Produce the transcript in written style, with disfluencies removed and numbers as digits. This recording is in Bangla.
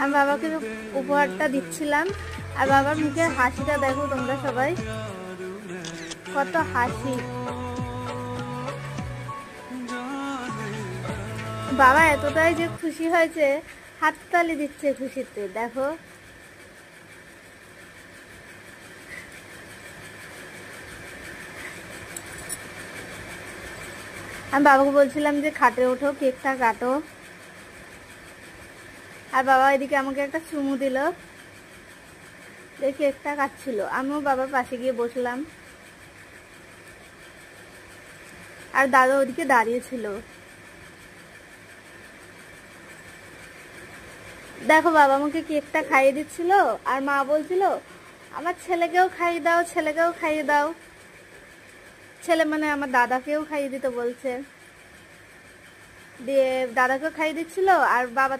আমি বাবাকে উপহারটা দিচ্ছিলাম, আর বাবার মুখের হাসিটা দেখো তোমরা সবাই, কত হাসি। বাবা এতটাই যে খুশি হয়েছে, হাততালি দিচ্ছে খুশিতে, দেখো। আমি বাবাকে বলছিলাম যে খাটে ওঠো, কেকটা কাটো, আর বাবা এদিকে আমাকে একটা চুমু দিল, কেকটা কাটছিল। আমিও বাবার পাশে গিয়ে বসলাম, আর দাদা ওদিকে দাঁড়িয়েছিল। দেখো বাবা আমাকে কেকটা খাইয়ে দিচ্ছিল, আর মা বলছিল আমার ছেলেকেও খাইয়ে দাও, ছেলেকেও খাইয়ে দাও। ছেলে মানে আমার দাদাকেও খাইয়ে দিতে বলছে, দিয়ে দাদাকেও খাইয়ে দিচ্ছিল, আর বাবা